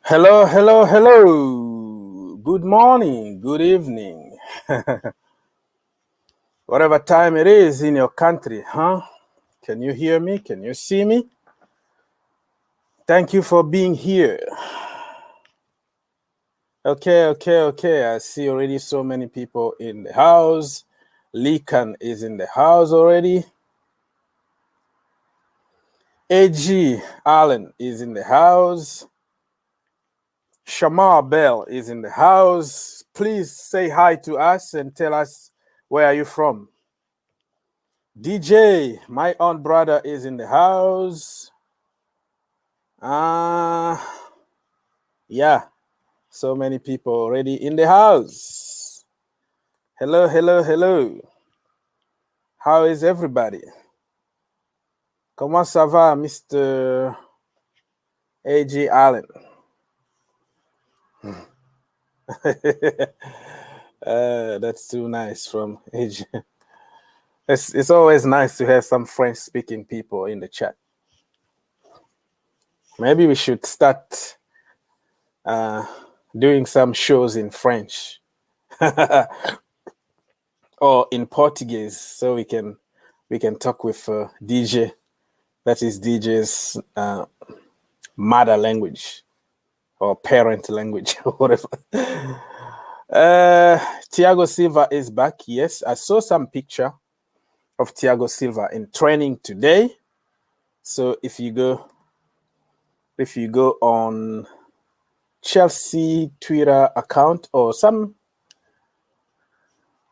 Hello, hello, hello. Good morning, good evening. Whatever time it is in your country, huh? Can you hear me? Can you see me? Thank you for being here. Okay. I see already so many people in the house. Lekan is in the house already. AG Allen is in the house. Shamar Bell is in the house. Please say hi to us and tell us where are you from. DJ, my own brother, is in the house. Yeah, so many people already in the house. Hello, hello, hello. How is everybody? Comment ça va, Mr. A.G. Allen? That's too nice from A.G. It's always nice to have some French-speaking people in the chat. Maybe we should start doing some shows in French or in Portuguese, so we can talk with DJ. That is DJ's mother language or parent language or whatever. Thiago Silva is back. Yes, I saw some picture of Thiago Silva in training today. So if you go on Chelsea Twitter account or some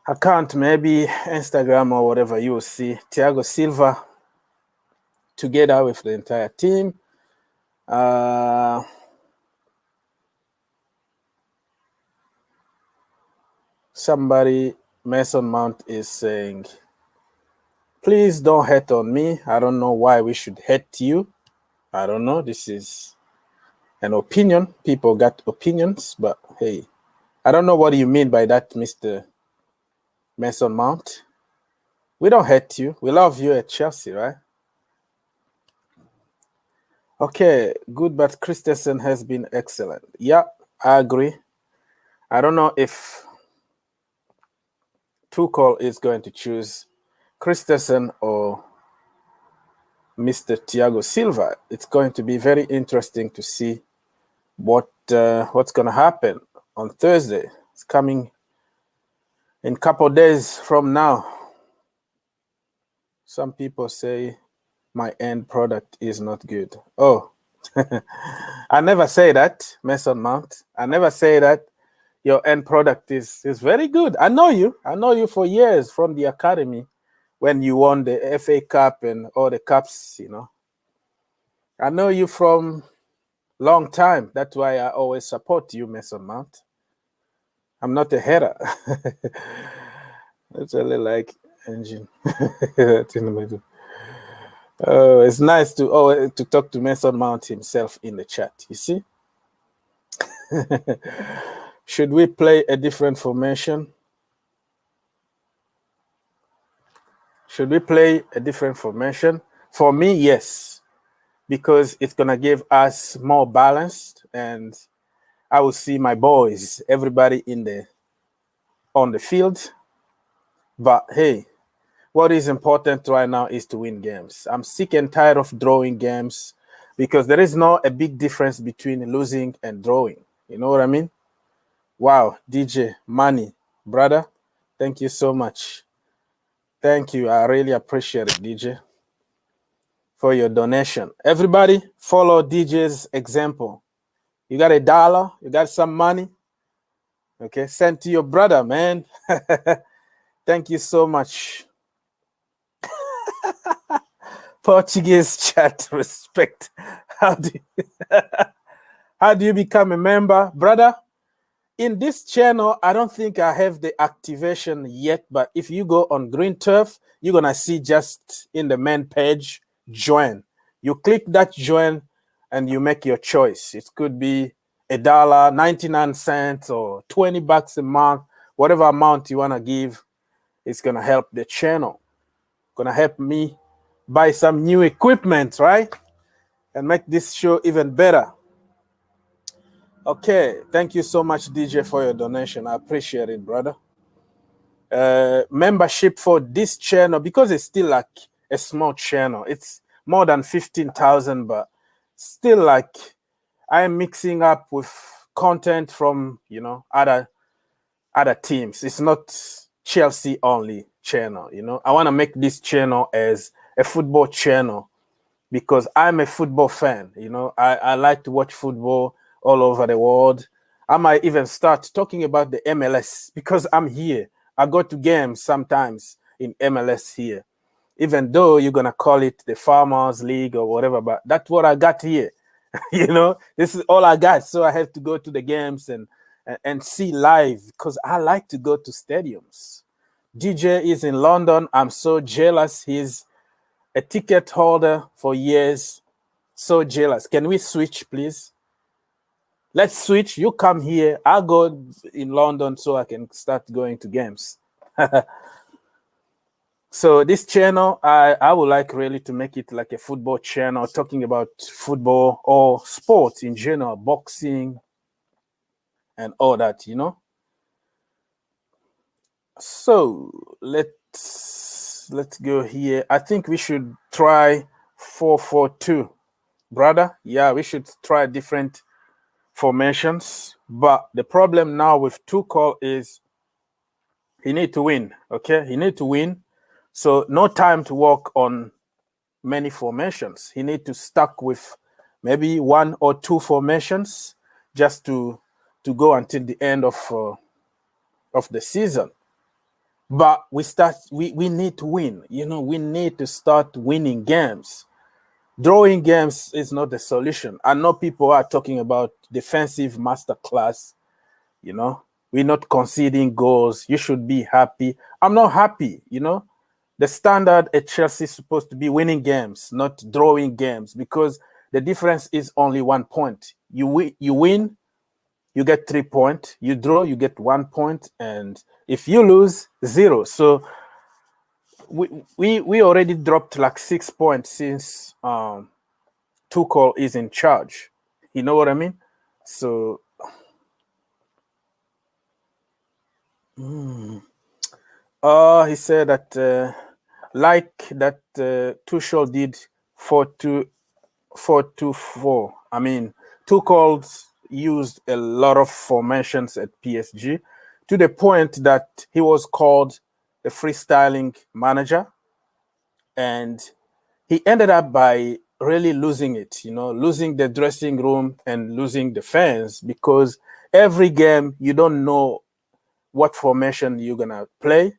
account, maybe Instagram or whatever, you will see Thiago Silva together with the entire team. Somebody, Mason Mount, is saying, please don't hate on me. I don't know why we should hate you. I don't know. This is an opinion. People got opinions, but hey, I don't know what you mean by that, Mr. Mason Mount. We don't hate you. We love you at Chelsea, right? Okay, good, but Christensen has been excellent. Yeah, I agree. I don't know if Tuchel is going to choose Christensen or Mr. Thiago Silva. It's going to be very interesting to see what's going to happen on Thursday. It's coming in a couple of days from now. Some people say my end product is not good. Oh, I never say that, Mason Mount. I never say that your end product is very good. I know you. I know you for years from the academy when you won the FA Cup and all the cups, you know. I know you from long time. That's why I always support you, Mason Mount. I'm not a hater. It's really like engine. Oh, it's nice to talk to Mason Mount himself in the chat. You see? Should we play a different formation? Should we play a different formation? For me, yes, because it's gonna give us more balance, and I will see my boys, everybody on the field. But hey, what is important right now is to win games. I'm sick and tired of drawing games because there is no a big difference between losing and drawing. You know what I mean? Wow, DJ, money, brother, thank you so much. Thank you. I really appreciate it, DJ, for your donation. Everybody, follow DJ's example. You got $1, you got some money, okay? Send to your brother, man. Thank you so much. Portuguese chat, respect. How do you become a member, brother? In this channel, I don't think I have the activation yet, but if you go on Green Turf, you're gonna see just in the main page, join. You click that join and you make your choice. It could be $1, 99 cents, or $20 a month, whatever amount you wanna give. It's gonna help the channel. Gonna help me buy some new equipment, right? And make this show even better. Okay, thank you so much, DJ, for your donation. I appreciate it, brother. Membership for this channel, because it's still like a small channel. It's more than 15,000, but still like I am mixing up with content from, you know, other teams. It's not Chelsea only channel, you know. I want to make this channel as a football channel because I'm a football fan, you know. I like to watch football all over the world. I might even start talking about the MLS because I'm here. I go to games sometimes in MLS here, even though you're going to call it the Farmers League or whatever, but that's what I got here. You know, this is all I got. So I have to go to the games and see live because I like to go to stadiums. DJ is in London. I'm so jealous. He's a ticket holder for years. So jealous. Can we switch, please? Let's switch. You come here. I'll go in London so I can start going to games. So this channel, I would like really to make it like a football channel, talking about football or sports in general, boxing and all that, you know. So let's go here. I think we should try 4-4-2, brother. Yeah, we should try different formations. But the problem now with Tuchel is he need to win. Okay, he need to win. So no time to work on many formations. He need to stuck with maybe 1 or 2 formations just to go until the end of the season. But we need to win. You know, we need to start winning games. Drawing games is not the solution. I know people are talking about defensive masterclass. You know, we're not conceding goals. You should be happy. I'm not happy, you know. The standard at Chelsea is supposed to be winning games, not drawing games, because the difference is only 1 point. You win, you get 3 points. You draw, you get 1 point. And if you lose, 0. So we already dropped like 6 points since Tuchel is in charge. You know what I mean? So he said that like that Tuchel did 4-2-4. I mean, Tuchel used a lot of formations at PSG to the point that he was called the freestyling manager, and he ended up by really losing it, you know, losing the dressing room and losing the fans, because every game you don't know what formation you're gonna play,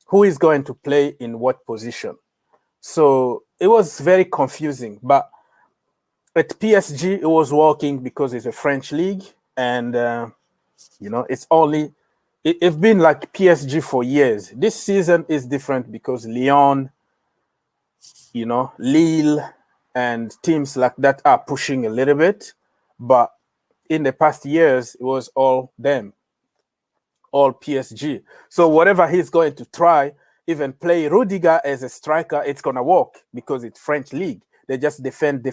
who is going to play in what position. So it was very confusing. But at PSG, it was working because it's a French league, and you know, it's been like PSG for years. This season is different because Lyon, you know, Lille, and teams like that are pushing a little bit. But in the past years, it was all them, all PSG. So whatever he's going to try, even play Rudiger as a striker, it's gonna work because it's French league. They just defend,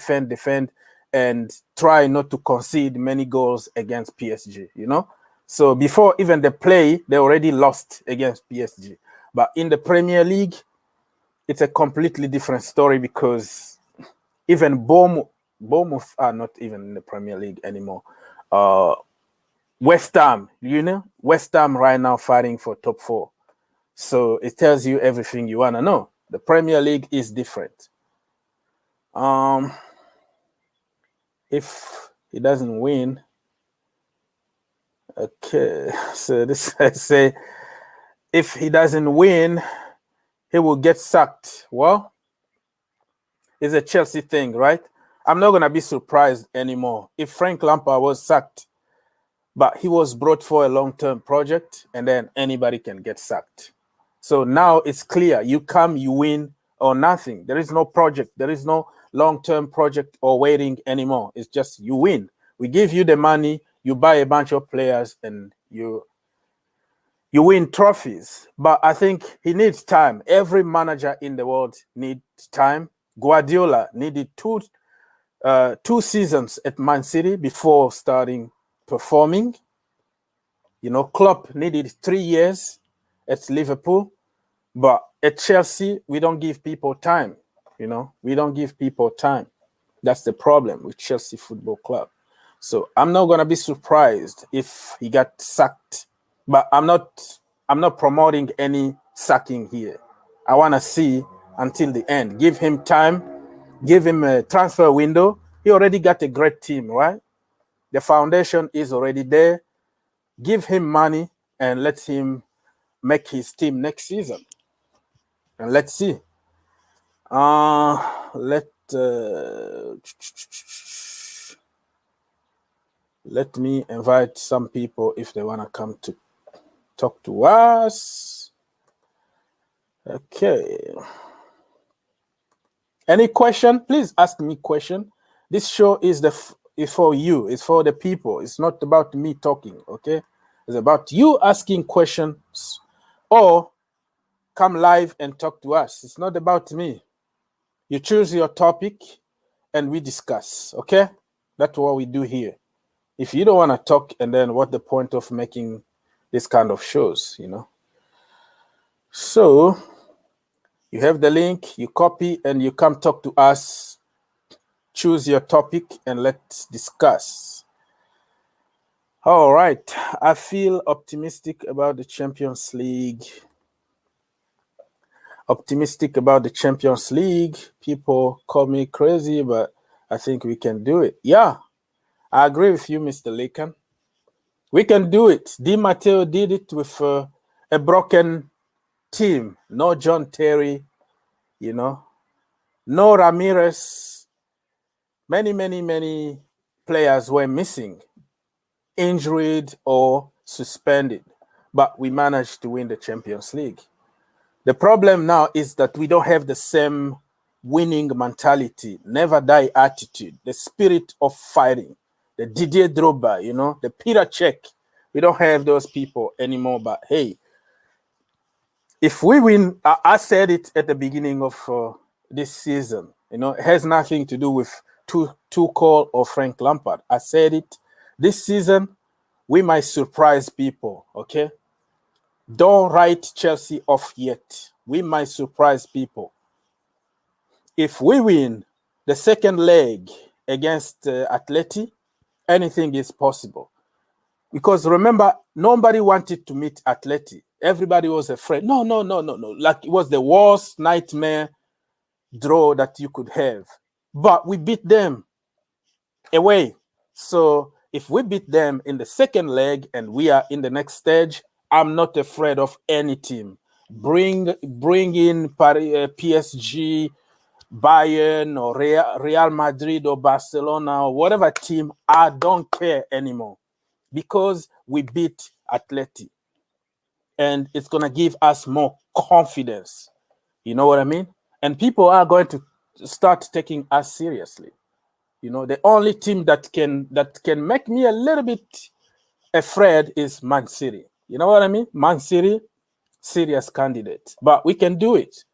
and try not to concede many goals against PSG, you know? So before even the play, they already lost against PSG. But in the Premier League, it's a completely different story because even Bournemouth are not even in the Premier League anymore. West Ham, you know, West Ham right now fighting for top 4. So it tells you everything you want to know. The Premier League is different. If he doesn't win, okay, so this I say, if he doesn't win, he will get sacked. Well, it's a Chelsea thing, right? I'm not going to be surprised anymore if Frank Lampard was sacked, but he was brought for a long-term project, and then anybody can get sacked. So now it's clear. You come, you win, or nothing. There is no project. There is no long-term project or waiting anymore. It's just you win. We give you the money, you buy a bunch of players, and you win trophies. But I think he needs time. Every manager in the world needs time. Guardiola needed two seasons at Man City before starting performing. You know, Klopp needed 3 years at Liverpool, but at Chelsea, we don't give people time. You know, we don't give people time. That's the problem with Chelsea Football Club. So I'm not gonna be surprised if he got sacked, but I'm not promoting any sacking here. I want to see until the end. Give him time. Give him a transfer window. He already got a great team, right? The foundation is already there. Give him money and let him make his team next season. And let's see. Let me invite some people if they want to come to talk to us. Okay. Any question? Please ask me question. This show is for you. It's for the people. It's not about me talking. Okay. It's about you asking questions or come live and talk to us. It's not about me. You choose your topic and we discuss. Okay. That's what we do here. If you don't want to talk, and then what's the point of making this kind of shows, you know? So you have the link, you copy, and you come talk to us. Choose your topic and let's discuss. All right. I feel optimistic about the Champions League. Optimistic about the Champions League. People call me crazy, but I think we can do it. Yeah, I agree with you, Mr. Lacan. We can do it. Di Matteo did it with a broken team. No John Terry, you know. No Ramirez. Many players were missing, injured or suspended. But we managed to win the Champions League. The problem now is that we don't have the same winning mentality, never die attitude, the spirit of fighting, the Didier Drogba, you know, the Peter Cech. We don't have those people anymore. But hey, if we win, I said it at the beginning of this season, you know, it has nothing to do with Tuchel or Frank Lampard. I said it. This season, we might surprise people, okay? Don't write Chelsea off yet. We might surprise people. If we win the second leg against Atleti, anything is possible. Because remember, nobody wanted to meet Atleti. Everybody was afraid. No. Like it was the worst nightmare draw that you could have. But we beat them away. So if we beat them in the second leg and we are in the next stage, I'm not afraid of any team. Bring in PSG, Bayern, or Real Madrid, or Barcelona, or whatever team. I don't care anymore because we beat Atleti. And it's going to give us more confidence. You know what I mean? And people are going to start taking us seriously. You know, the only team that can make me a little bit afraid is Man City. You know what I mean? Man City, serious candidate. But we can do it.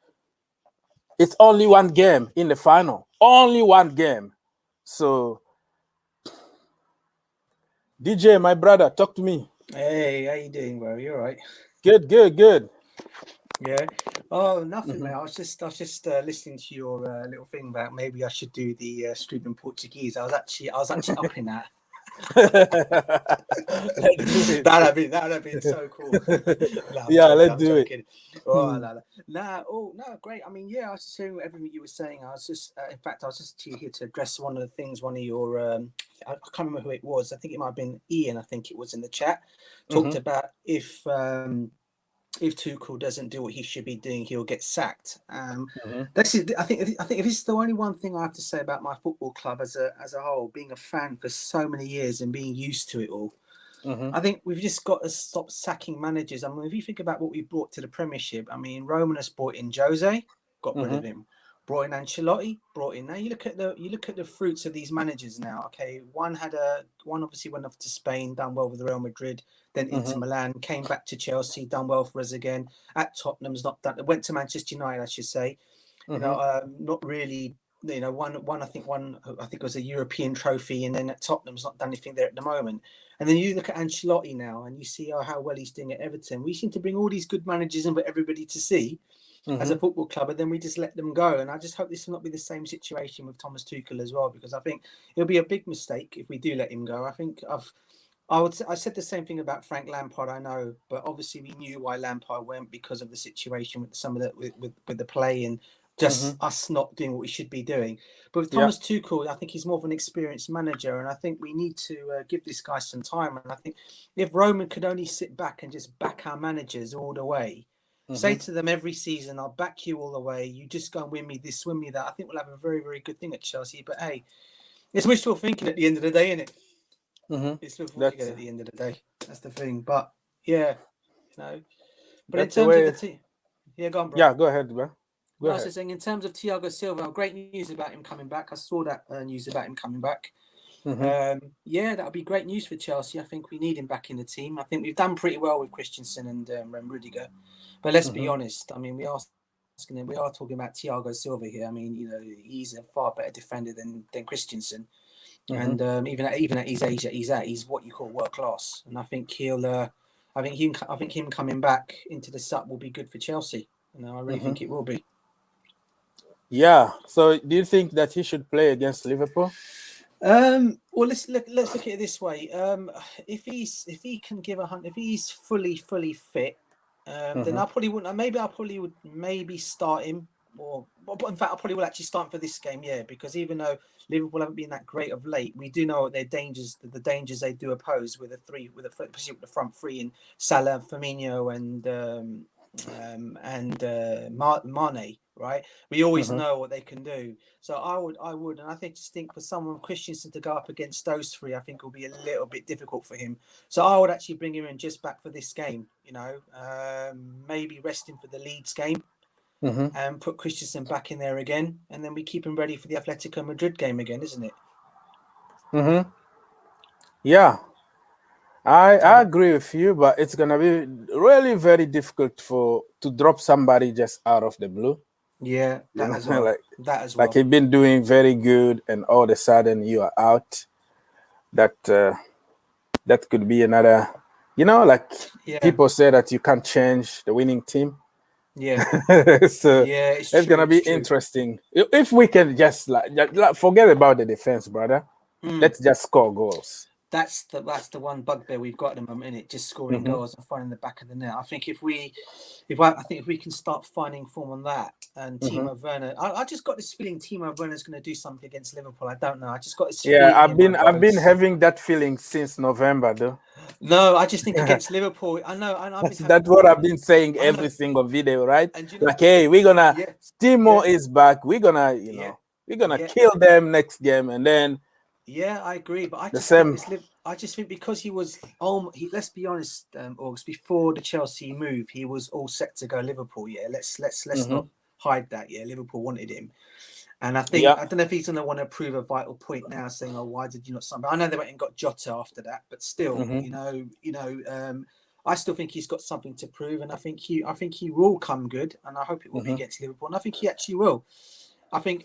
It's only one game in the final. Only one game. So, DJ, my brother, talk to me. Hey, how you doing, bro? You all right? Good. Yeah. Oh, nothing, mate. I was just listening to your little thing about maybe I should do the stream in Portuguese. I was actually up in that. That'd have been so cool. Let's do it. No, great. I mean, yeah, I was just hearing everything you were saying. I was just, in fact, I was just here to address one of the things. One of your, I can't remember who it was. I think it might have been Ian. I think it was in the chat. Talked about if Tuchel doesn't do what he should be doing, he'll get sacked. This is, I think if this is the only one thing I have to say about my football club as a whole, being a fan for so many years and being used to it all. I think we've just got to stop sacking managers. I mean, if you think about what we brought to the Premiership, I mean, Roman has brought in Jose, got rid of him. Brought in Ancelotti, brought in. Now you look at the fruits of these managers now. Okay, one obviously went off to Spain, done well with Real Madrid, then Inter Milan, came back to Chelsea, done well for us again. At Tottenham's not done. Went to Manchester United, I should say. You know, not really you know, I think it was a European trophy, and then at Tottenham's not done anything there at the moment. And then you look at Ancelotti now, and you see how well he's doing at Everton. We seem to bring all these good managers in for everybody to see as a football club, and then we just let them go. And I just hope this will not be the same situation with Thomas Tuchel as well, because I think it'll be a big mistake if we do let him go. I said the same thing about Frank Lampard, I know, but obviously we knew why Lampard went because of the situation with some of the with the play and just us not doing what we should be doing. But with Thomas Tuchel, I think he's more of an experienced manager, and I think we need to give this guy some time. And I think if Roman could only sit back and just back our managers all the way, say to them every season, "I'll back you all the way. You just go and win me this, win me that." I think we'll have a very, very good thing at Chelsea. But hey, it's wishful thinking at the end of the day, isn't it? It's wishful thinking at the end of the day. That's the thing. But yeah, you know. But in terms of the team, go on, bro. Yeah, go ahead, bro. I was saying, in terms of Thiago Silva, great news about him coming back. I saw that news about him coming back. That would be great news for Chelsea. I think we need him back in the team. I think we've done pretty well with Christensen and Rudiger. But let's be honest. I mean, we are talking about Thiago Silva here. I mean, you know, he's a far better defender than Christensen. And even at his age that he's what you call world class. And I think I think him coming back into the sub will be good for Chelsea. You know, I really think it will be. Yeah. So, do you think that he should play against Liverpool? Well, let's look at it this way. If he can give if he's fully fit, then I probably wouldn't. Maybe I probably would start him, or in fact, I probably will actually start him for this game. Yeah, because even though Liverpool haven't been that great of late, we do know what the dangers they do oppose with especially with the front three in Salah, Firmino, and Mane. Right, we always know what they can do. So I would, and I just think for someone Christensen to go up against those three, I think will be a little bit difficult for him. So I would actually bring him in just back for this game. You know, maybe rest him for the Leeds game, and put Christensen back in there again, and then we keep him ready for the Atletico Madrid game again, isn't it? Yeah, I agree with you, but it's gonna be really very difficult to drop somebody just out of the blue. Yeah, that as well. Like he's been doing very good, and all of a sudden you are out. That could be another. You know, like people say that you can't change the winning team. Yeah. So it's gonna be interesting if we can just like forget about the defense, brother. Let's just score goals. That's the one bugbear we've got at the moment, isn't it? Just scoring goals and finding the back of the net. I think if we can start finding form on that, and Timo Werner, I just got this feeling Timo Werner's going to do something against Liverpool. I don't know. I just got this. Yeah, I've been having that feeling since November, though. No, I just think against Liverpool. I know. That's what I've been saying every single video, right? Like, hey, we're gonna Timo is back. We're gonna, we're gonna kill them next game, and then. Yeah, I agree, but I just think because he was let's be honest, August, before the Chelsea move, he was all set to go Liverpool. Yeah, let's not hide that. Yeah, Liverpool wanted him, and I think I don't know if he's going to want to prove a vital point now, saying, "Oh, why did you not sign?" I know they went and got Jota after that, but still, I still think he's got something to prove, and I think he will come good, and I hope it will be against Liverpool, and I think he actually will. I think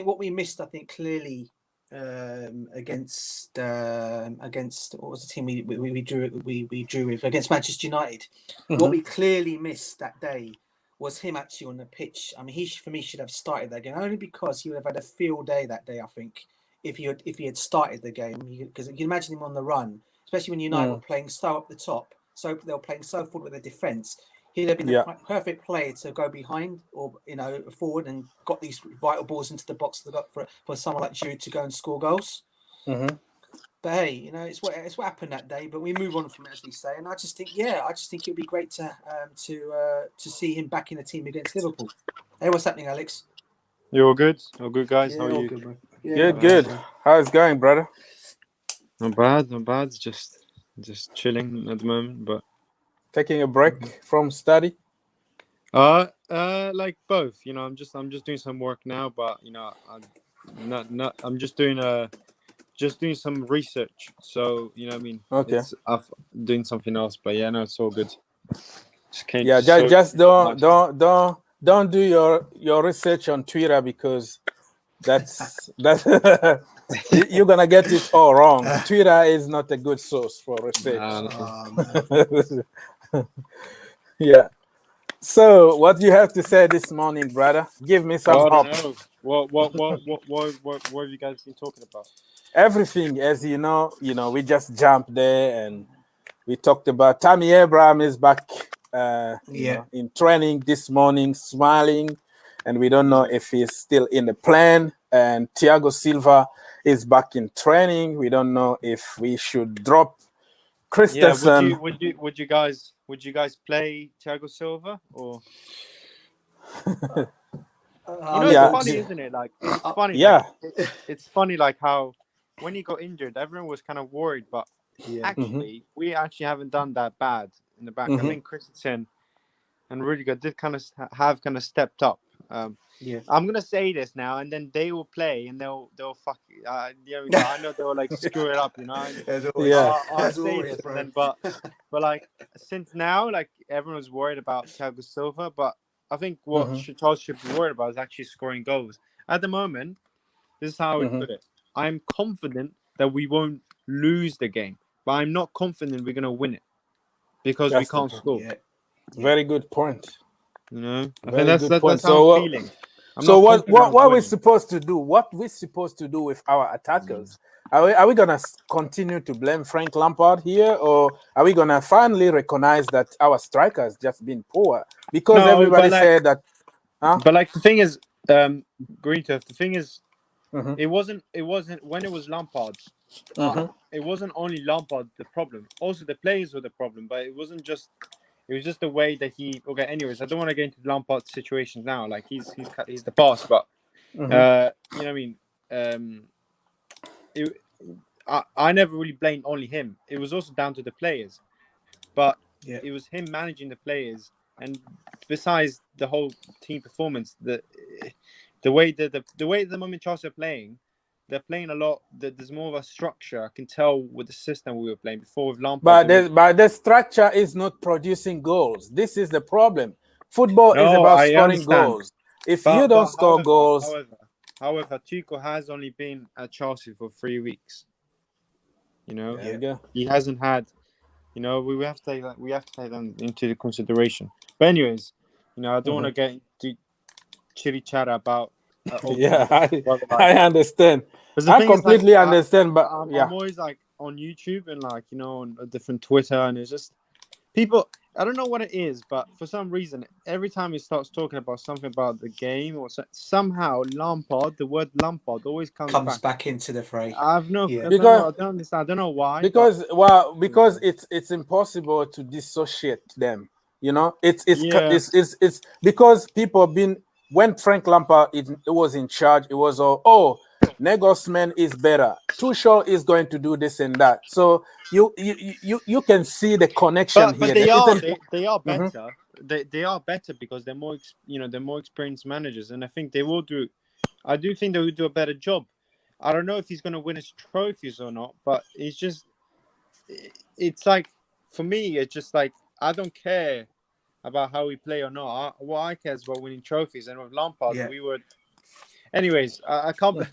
what we missed, clearly. Against what was the team we drew with against Manchester United. What we clearly missed that day was him actually on the pitch. I mean, he for me should have started that game only because he would have had a field day that day. I think if he had started the game, because you can imagine him on the run, especially when United were playing so up the top, so they were playing so forward with their defence. He'd have been the perfect player to go behind or forward and got these vital balls into the box for someone like Jude to go and score goals. But hey, it's what happened that day. But we move on from it, as we say. And I just think it'd be great to see him back in the team against Liverpool. Hey, what's happening, Alex? You all good? All good, guys? How are you? Good, bro. Yeah, good. How's it going, brother? Not bad. Just chilling at the moment, but. Taking a break from study? Like both. I'm just doing some work now, but I'm just doing some research. So what I mean. Okay. I'm doing something else, but no, it's all good. Just don't do your research on Twitter because That's you're gonna get it all wrong. Twitter is not a good source for research. Man. Yeah. So, what do you have to say this morning, brother? Give me some Oh, I hope. don't know. What have you guys been talking about? Everything, as we just jumped there and we talked about Tammy Abraham is back, in training this morning, smiling, and we don't know if he's still in the plan. And Thiago Silva is back in training. We don't know if we should drop Yeah, Christensen. would you guys play Thiago Silva or? It's Yeah. funny, isn't it? Like it's funny. Yeah. Like, it's funny, like how when he got injured, everyone was kind of worried, but actually, we actually haven't done that bad in the back. I think Christensen and Rudiger did kind of have stepped up. I'm gonna say this now, and then they will play, and they'll fuck. I know they'll like screw it up, I'll say this, and then but like since now, like everyone's worried about Thiago Silva, but I think what Charles should be worried about is actually scoring goals. At the moment, this is how I would put it. I'm confident that we won't lose the game, but I'm not confident we're gonna win it because we can't score. Yeah. Very good point. I think Very that's good point. how I'm feeling. So what are we supposed to do? What we supposed to do with our attackers? Are we gonna continue to blame Frank Lampard here, or are we gonna finally recognize that our strikers just been poor? Because everybody said that. But like the thing is, Greenturf. The thing is, it wasn't when it was Lampard. It wasn't only Lampard the problem. Also, the players were the problem. But it wasn't just. It was just the way that he. Okay. Anyways, I don't want to get into Lampard's situation now. Like he's the boss, but you know what I mean. I never really blamed only him. It was also down to the players, but it was him managing the players, and besides the whole team performance, the way that the way at the moment Chelsea are playing. They're playing a lot. There's more of a structure. I can tell with the system we were playing before with Lampard. But the structure is not producing goals. This is the problem. Football is about scoring goals. If you don't score goals, however, Tuchel has only been at Chelsea for 3 weeks. He hasn't had. We have to take that. We have to take them into consideration. But anyways, I don't want to get into chitty chatter about. I understand. I completely understand, but I'm always like on YouTube and like on a different Twitter, and it's just people. I don't know what it is, but for some reason, every time he starts talking about something about the game or somehow Lampard, the word Lampard always comes back into the fray. I don't understand. I don't know why. Because it's impossible to dissociate them. It's because people have been. When Frank Lampard was in charge, it was Nagelsmann is better. Tuchel is going to do this and that. So you can see the connection but here. They are better. They are better because they're more they're more experienced managers, and I think they will do. I do think they will do a better job. I don't know if he's going to win his trophies or not, but it's like for me, it's just like I don't care about how we play or not. What I care is about winning trophies, and with Lampard, we would. Anyways, I can't.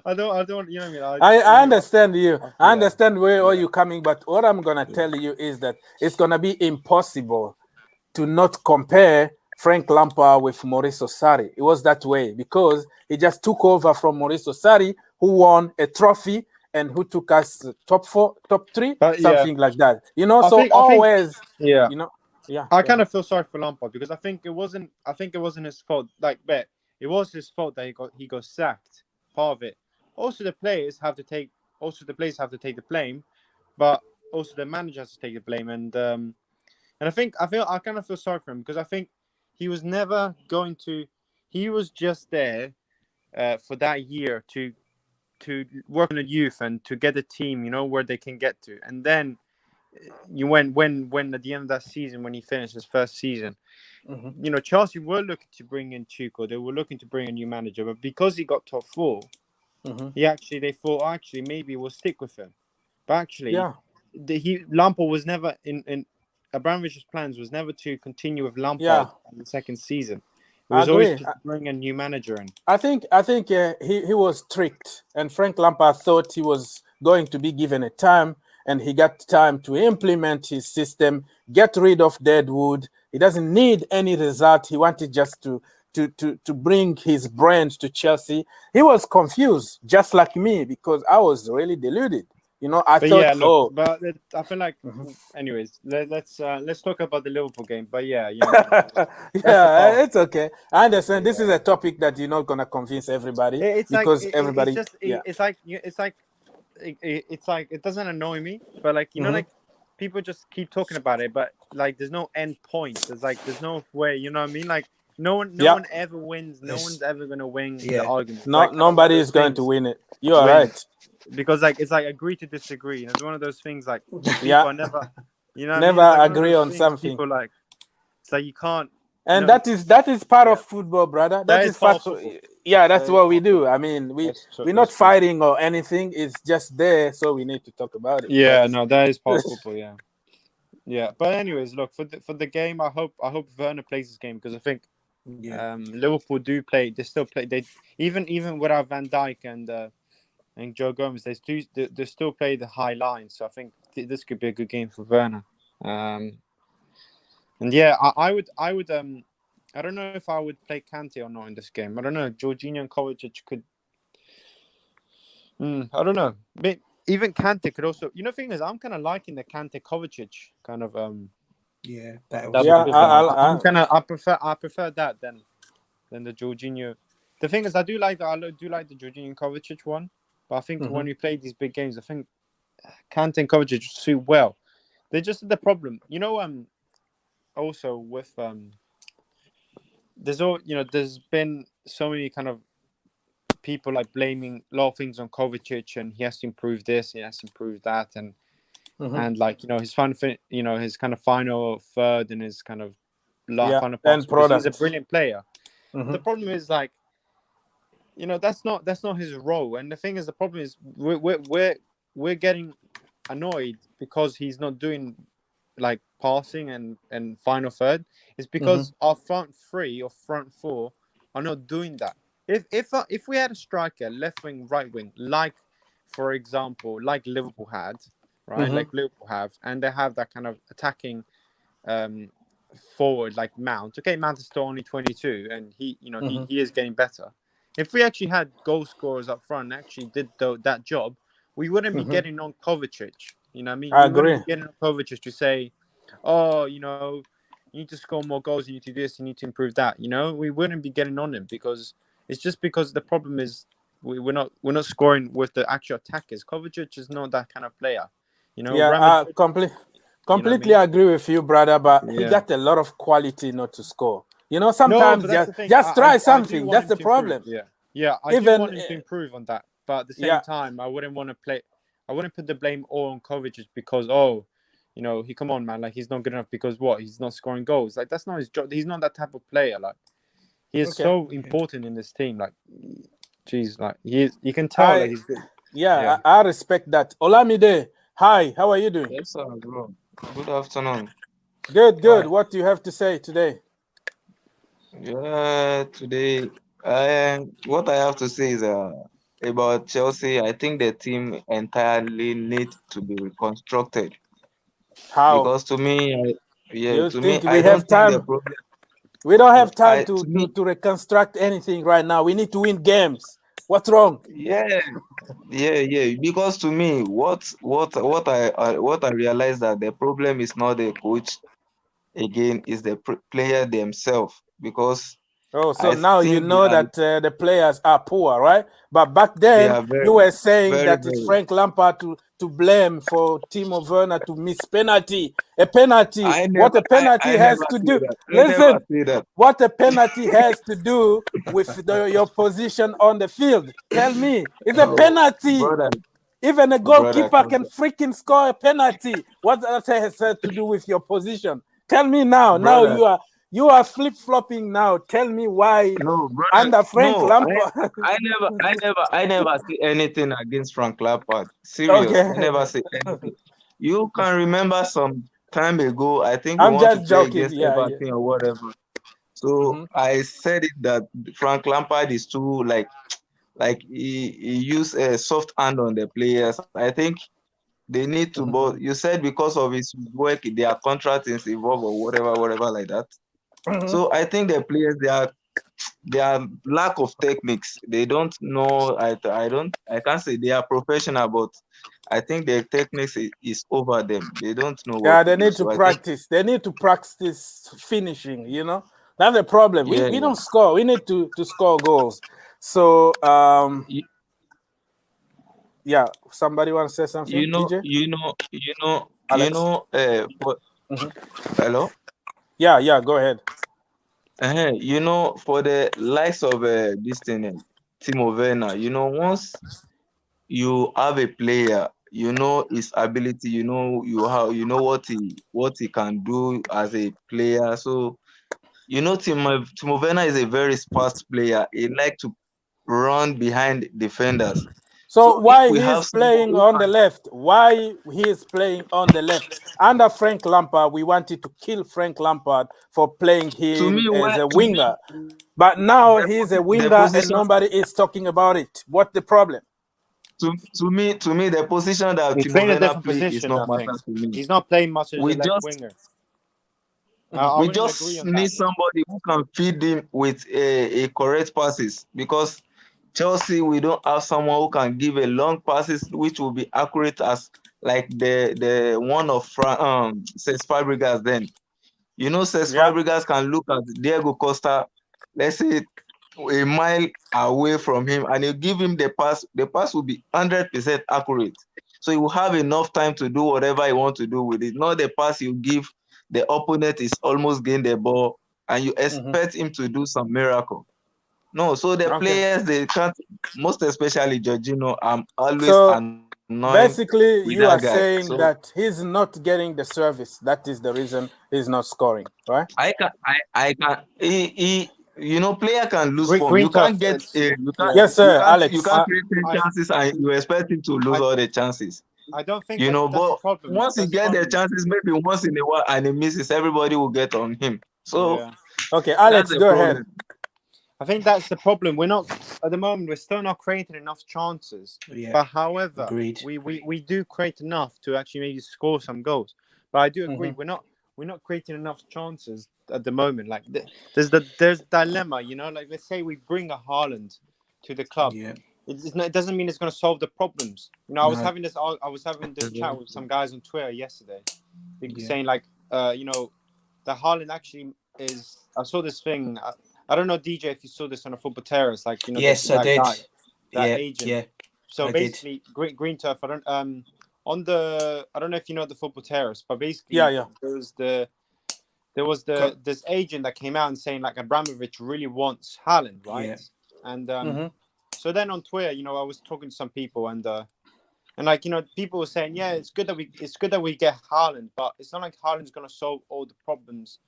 I don't. You know what I mean? I understand you. I understand where you're coming, but what I'm gonna tell you is that it's gonna be impossible to not compare Frank Lampard with Maurizio Sarri. It was that way because he just took over from Maurizio Sarri, who won a trophy and who took us top 4, top 3, something like that. I kind of feel sorry for Lampard because I think it wasn't his fault. Like, bet it was his fault that he got sacked. Part of it. Also, the players have to take the blame, but also the manager has to take the blame. And I kind of feel sorry for him because I think he was never going to. He was just there for that year to work on the youth and to get the team, where they can get to, and then. When at the end of that season, when he finished his first season, Chelsea were looking to bring in Tuchel. They were looking to bring a new manager, but because he got top 4, they thought maybe we'll stick with him. But actually, Lampard was never in Abramovich's plans was never to continue with Lampard in the second season. It was I always agree. just bring a new manager in. I think he was tricked, and Frank Lampard thought he was going to be given a time, and he got time to implement his system, get rid of Deadwood. He doesn't need any result. He wanted just to bring his brand to Chelsea. He was confused, just like me, because I was really deluded. You know, I But thought, yeah, look, oh, but I feel like, Mhm. anyways, let's talk about the Liverpool game. But yeah, you know, that's the yeah, past. it's okay. I understand. This is Yeah. a topic that you're not gonna convince everybody It's like because it's everybody, just yeah. it's like it's like it doesn't annoy me, but like you know, Mhm. like people just keep talking about it, but like there's no end point. There's no way. You know what I mean? Like no Yeah. one ever wins. No Yes. one's ever gonna win the Yeah. argument. It's No, like kind of one of nobody those is going to things. win it. You are Win. right. Because like it's like agree to disagree, and it's one of those things like people Yeah. are never, you know what I Never mean? It's like one of agree those on things something. people like. It's like you can't. And You know, that is part yeah. of football, brother. That is part of part. football. Yeah, that's That is what we part of do. I mean, we're That's not true. fighting or anything. It's just there, so we need to talk about it. Yeah, But no, that is part of football. Yeah, yeah. But anyways, look for the game. I hope Werner plays this game because I think Yeah. Liverpool do play. They still play. They even without Van Dijk and Joe Gomez, they still play the high line. So I think this could be a good game for Werner. And yeah, I would I don't know if I would play Kante or not in this game. I don't know. Jorginho and Kovacic could. I don't know. But even Kante could also. You know, the thing is, I'm kind of liking the Kante Kovacic kind of Yeah. That double yeah, pivot. I'm kind of I prefer that than the Jorginho. The thing is, I do like the Jorginho and Kovacic one, but I think Mhm. when we play these big games, I think Kante and Kovacic suit well. They're just the problem, you know. Also with there's been so many kind of people like blaming a lot of things on Kovacic, and he has to improve this, he has to improve that, and like his his kind of final third and his kind of yeah, final pass end because he's a product. brilliant player. Mhm. The problem is like that's not his role, and the thing is the problem is we're getting annoyed because he's not doing like passing and final third. It's because our front three or front four are not doing that. If we had a striker left wing, right wing, like for example like Liverpool had, right, like Liverpool have, and they have that kind of attacking forward like Mount. Okay, Mount is still only 22, and he is getting better. If we actually had goal scorers up front and actually did that job, we wouldn't be getting on Kovacic. You know what I mean? I We wouldn't agree. be getting on Kovacic to say, oh, you need to score more goals, you need to do this, you need to improve that. We wouldn't be getting on him because it's just because the problem is we're not scoring with the actual attackers. Kovacic is not that kind of player. Yeah, Real I Madrid, completely agree with you, brother. But he Yeah. got a lot of quality not to score. No, Sometimes but that's the thing. just try I do something. want That's him the to improve. problem. Yeah. I do Even want him to improve on that. But at the same yeah, time, I wouldn't want to play. I wouldn't put the blame all on Kovacic because he come on, man, like he's not good enough because what? He's not scoring goals. Like that's not his job. He's not that type of player. Like he is okay. so important in this team. Like, geez, like he is. You can tell like I he's good. yeah, I respect that. Olamide, hi, how are you doing? Yes, sir, bro. Good afternoon. Good. Right. What do you have to say today? Yeah, today, what I have to say is about Chelsea. I think the team entirely needs to be reconstructed How because to me, you think I we don't have think the time? problem. We don't have time To to me, reconstruct anything right now. We need to win games. What's wrong? yeah, yeah. Because to me, what I realized that the problem is not the coach again, is the player themselves because Oh, so I now you think know that the players are poor, right? But back they then are you were saying very, that it's very. Frank Lampard to blame for Timo Werner to miss penalty. A penalty. What a penalty I has never to say do. that. I never Listen, say that. what a penalty has to do with your position on the field. Tell me, it's a Oh, penalty. brother, Even a goalkeeper come can freaking score a penalty. What that has to do with your position? Tell me now. Now brother. you are flip flopping now. Tell me why No, brother. under Frank No, Lampard. I never say anything against Frank Lampard. Serious, I Okay, never say anything. You can remember some time ago. I think we I'm want to just play joking. against Yeah. Everton or whatever. So I said it that Frank Lampard is too like he used a soft hand on the players. I think they need to both. You said because of his work, their contract is involved or whatever like that. So I think the players their lack of techniques. They don't know. I can't say they are professional, but I think their techniques is over them. They don't know what Yeah, to they do. need to So I think practice. They need to practice finishing, That's the problem. yeah, We don't score. We need to score goals. So you, yeah, somebody want to say something? DJ? you Alex? know. Mhm. Hello. Yeah, go ahead. For the likes of this thing, Timo Werner, once you have a player, his ability, what he can do as a player. So Timo Werner is a very fast player. He like to run behind defenders. So So if why we he have is someone playing who on the can, left? Why he is playing on the left? Under Frank Lampard, we wanted to kill Frank Lampard for playing to him me, as why a to me winger. But now he's a the winger and position nobody is talking about it. What's the problem? to me the position that He's Timo playing a Werner different play is position, not I think. matter to me. He's not playing much as a We left just winger. I we wouldn't agree just on need that. somebody who can feed him with a correct passes, because Chelsea, we don't have someone who can give a long passes which will be accurate as like the one of Cesc Fabregas. Then Cesc Yeah. Fabregas can look at Diego Costa, let's say a mile away from him, and you give him the pass. The pass will be 100% accurate. So he will have enough time to do whatever he wants to do with it. Not the pass you give the opponent is almost gain the ball and you expect him to do some miracle. No, so the Okay. players, they can't, most especially Jorginho, I'm always So annoying basically, with you that are guy. saying So that he's not getting the service. That is the reason he's not scoring, right? player can lose form. Green You can't Turf, get it's yeah. Yes, sir, you Alex. can't I, create 10 I, chances and you expect him to lose I, all the chances. I don't think that's the But problem. once he That's the get the problem. chances, maybe once in a while and he misses, everybody will get on him. So Yeah. Okay, that's Alex, the go ahead. problem. I think that's the problem. We're not at the moment. We're still not creating enough chances. Yeah. But however, Agreed. we do create enough to actually maybe score some goals. But I do agree we're not creating enough chances at the moment. Like there's dilemma. Like let's say we bring a Haaland to the club. Yeah. It doesn't mean it's going to solve the problems. I was No. having this chat with some guys on Twitter yesterday, Yeah. saying like the Haaland actually is. I saw this thing. I don't know, DJ, if you saw this on a football terrace, like Yes, I that did. guy, that Yeah. agent. Yeah. So I did. basically, green turf. I don't I don't know if you know the football terrace, but basically Yeah. there was Got- this agent that came out and saying like Abramovich really wants Haaland, right? Yeah. And so then on Twitter, I was talking to some people and like people were saying, yeah, it's good that we get Haaland, but it's not like Haaland's gonna solve all the problems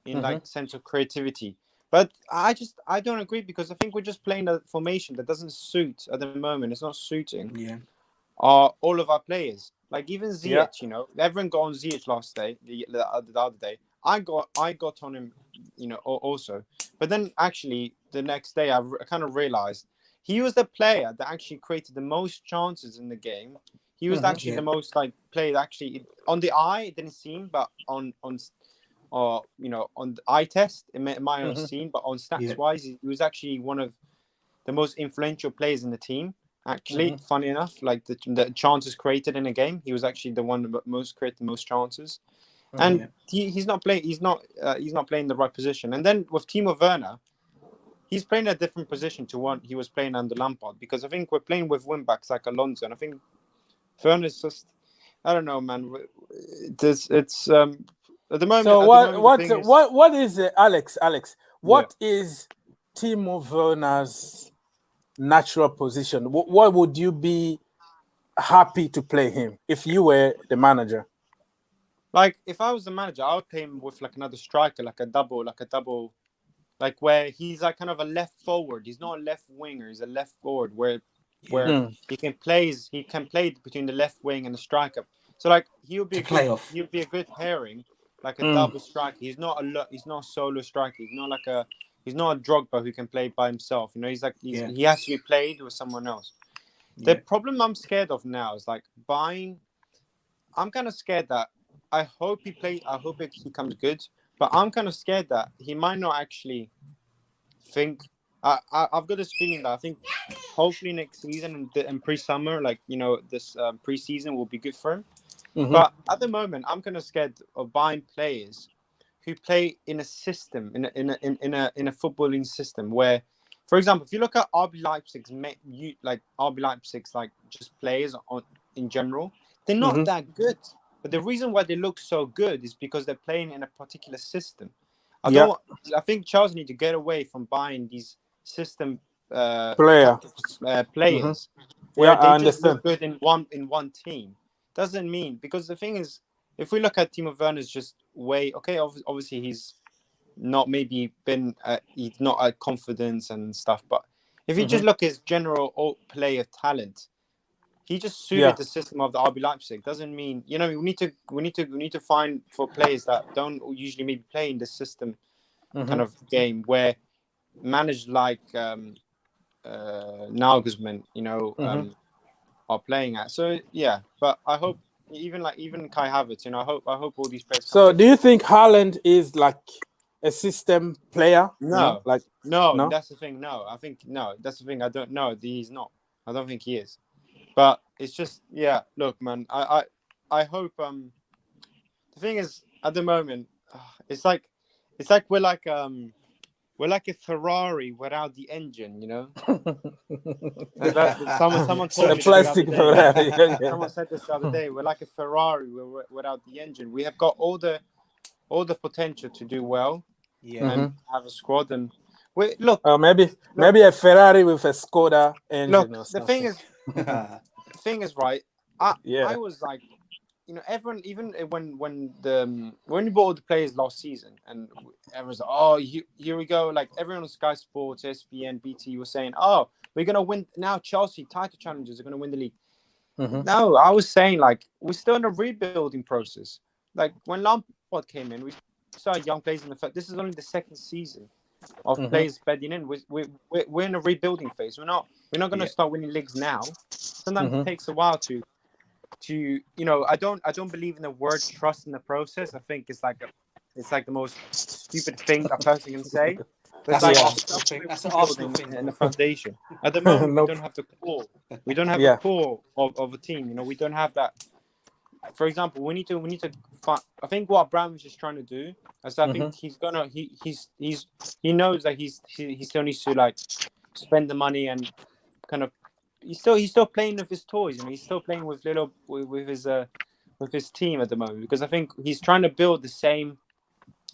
in like sense of creativity. But I don't agree, because I think we're just playing a formation that doesn't suit at the moment. It's not suiting Yeah. all of our players. Like even Yeah. Ziyech, everyone got on Ziyech last day, the other day. I got on him, also. But then actually the next day I kind of realized he was the player that actually created the most chances in the game. He was actually Yeah. the most like player that actually on the eye it didn't seem, but on or on the eye test it might not have seen, but on stats wise he was actually one of the most influential players in the team. Actually, funny enough, like the chances created in a game, he was actually the one that most created the most chances. And he's not playing. He's not playing the right position. And then with Timo Werner, he's playing a different position to one he was playing under Lampard, because I think we're playing with wing backs like Alonso, and I think Werner's just, I don't know, man. It's at the moment. So The thing is, what is Alex? yeah. What is Timo Werner's natural position? What would you be happy to play him if you were the manager? Like if I was the manager, I would play him with like another striker, like a double, like where he's like kind of a left forward. He's not a left winger. He's a left forward where he can play between the left wing and the striker. So like he'll be a good pairing like a double striker. He's not a solo striker. He's not a Drogba who can play by himself. You know, he has to be played with someone else. The problem I'm scared of now is like buying. I'm kind of scared that I hope he comes good, but I'm kind of scared that he might not actually think. I've got this feeling that I think hopefully next season and pre-summer, like this pre-season will be good for him. But at the moment, I'm kind of scared of buying players who play in a system, in a footballing system where, for example, if you look at RB Leipzig's like just players in general, they're not that good. But the reason why they look so good is because they're playing in a particular system. I think Chelsea need to get away from buying these system players where they just look good in one team. Doesn't mean, because the thing is, if we look at Timo Werner's just way, okay, obviously he's not he's not at confidence and stuff, but if you just look at his general player talent, he just suited the system of the RB Leipzig. Doesn't mean we need to find for players that don't usually maybe play in the system kind of game where managed like Nagelsmann, are playing at. So yeah, but I hope even Kai Havertz, I hope all these players. So do you think Haaland is like a system player? No, no, that's the thing. No, I think no, that's the thing. I don't know. He's not. I don't think he is. But it's just Look, man, I hope. The thing is, at the moment, it's like we're like a Ferrari without the engine, Someone told me plastic Ferrari. Someone said this the other day. We're like a Ferrari without the engine. We have got all the potential to do well, and have a squad. And maybe a Ferrari with a Skoda engine. Look, or the thing is, right? I was like, everyone, even when we bought all the players last season, and everyone's like, oh, here we go. Like everyone on Sky Sports, SBN, BT was saying, oh, we're gonna win now. Chelsea title challengers are gonna win the league. No, I was saying like we're still in a rebuilding process. Like when Lampard came in, we started young players in the first. This is only the second season of players bedding in. We're in a rebuilding phase. We're not gonna start winning leagues now. Sometimes it takes a while to I don't believe in the word trust in the process. I think it's like the most stupid thing a person can say. But That's an Arsenal thing. In the foundation. At the moment, we don't have the core. We don't have the core of a team. We don't have that. For example, we need to find. I think what Abramovich is trying to do is I think he knows that he still needs to like spend the money and kind of. He's still playing with his toys. He's still playing with his team at the moment, because I think he's trying to build the same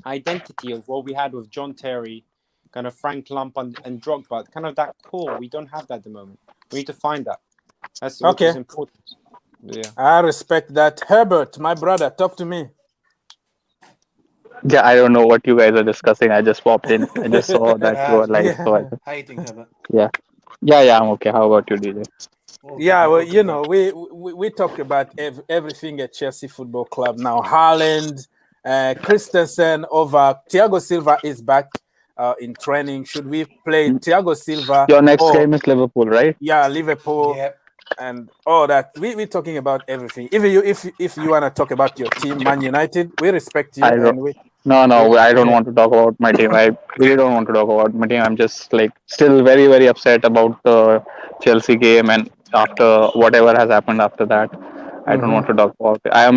identity of what we had with John Terry, kind of Frank Lampard and Drogba, kind of that core. We don't have that at the moment. We need to find that. That's what is important. Yeah, I respect that. Herbert, my brother, talk to me. Yeah, I don't know what you guys are discussing. I just popped in. I just saw that you were live. So How you doing, Herbert? yeah, I'm okay. How about you, DJ? Well, we talk about everything at Chelsea Football Club now. Haaland, Christensen over. Thiago Silva is back in training. Should we play Thiago Silva? Your next game is Liverpool, right? Yeah, Liverpool. Yep. And all that. We're talking about everything. If you want to talk about your team, Man United, we respect you. No, I don't want to talk about my team. I really don't want to talk about my team. I'm just like still very, very upset about the Chelsea game, and after whatever has happened after that, I don't want to talk about it. I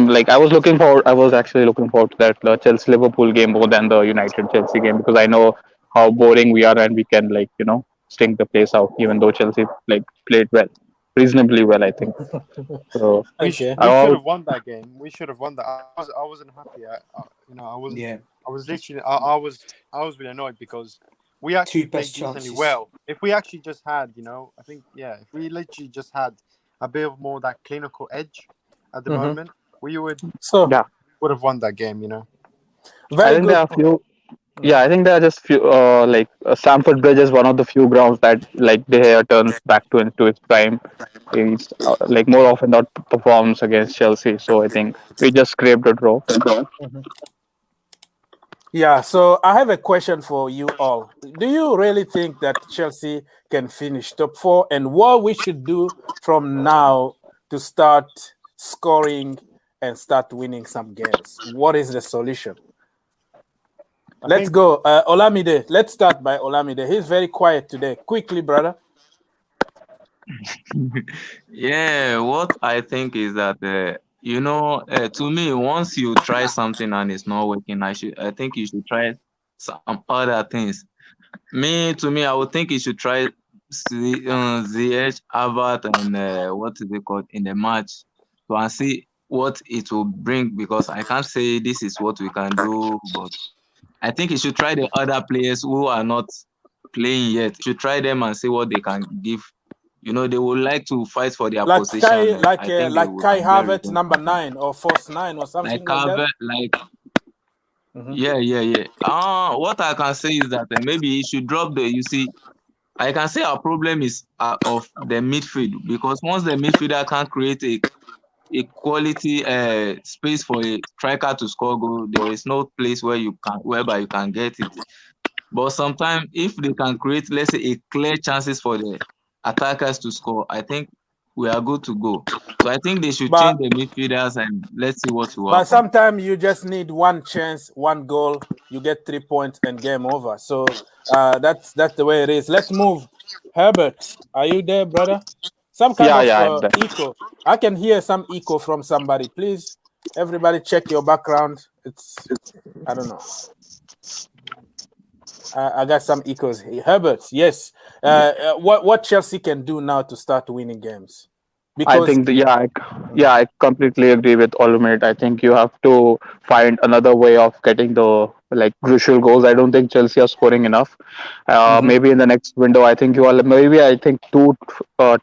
was actually looking forward to the Chelsea Liverpool game more than the United Chelsea game, because I know how boring we are, and we can stink the place out, even though Chelsea played reasonably well, I think. So we should have won that game. We should have won that. I wasn't happy. I wasn't. Yeah. I was literally. I was really annoyed because we actually played decently well. If we actually just had, I think, if we literally just had a bit of more that clinical edge at the moment, we would have won that game. I think there are few. Yeah, I think there are just few. Stamford Bridge is one of the few grounds that De Gea turns back into its prime. He's more often not performs against Chelsea. So I think we just scraped a draw. Yeah, so I have a question for you all. Do you really think that Chelsea can finish top four, and what we should do from now to start scoring and start winning some games? What is the solution? I Let's think go. Olamide, let's start by Olamide. He's very quiet today. Quickly, brother. Yeah, what I think is that to me, once you try something and it's not working, I think you should try some other things. To me, I would think you should try ZH, Harvard, and what is it called in the match and see what it will bring, because I can't say this is what we can do, but I think you should try the other players who are not playing yet. You should try them and see what they can give. They would like to fight for their Like position. I think Like we Kai can get Havertz, results number from them. 9 or false 9 or Like something like that. Carver, like Mhm. yeah. What I can say is that maybe you should drop the. You see, I can say our problem is of the midfield, because once the midfielder can create a quality space for a striker to score goal, there is no place whereby you can get it. But sometimes if they can create, let's say, a clear chances for the attackers to score, I think we are good to go. So I think they should change But the midfielders and let's see what will But happen. sometimes you just need one chance, one goal, you get 3 points and game over. So that's the way it is. Let's move. Herbert, are you there, brother? Some kind Yeah, of yeah, I'm there. echo. I can hear some echo from somebody. Please, everybody, check your background. I don't know. I got some echoes. Herbert, yes. What Chelsea can do now to start winning games? I Because think I completely agree with Olumide. I think you have to find another way of getting the like crucial goals. I don't think Chelsea are scoring enough. Mhm, Maybe in the next window, I think I think two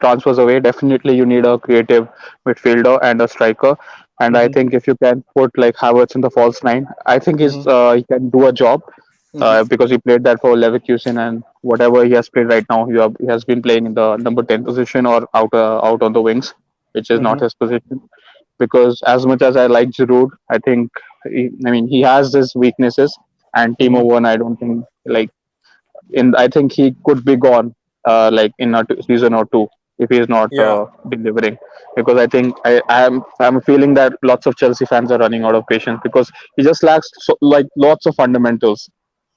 transfers away. Definitely, you need a creative midfielder and a striker. And I mhm, think if you can put like Havertz in the false nine, I think mhm, he can do a job. mhm, Because he played that for Leverkusen, and whatever he has played right now, he has been playing in the number 10 position or out on the wings, which is not mhm, his position. Because as much as I like Giroud, I think he has his weaknesses, and Timo mhm. Werner, I don't think I think he could be gone like in a season or two if he is not Yeah. delivering. Because I think I'm feeling that lots of Chelsea fans are running out of patience because he just lacks like lots of fundamentals.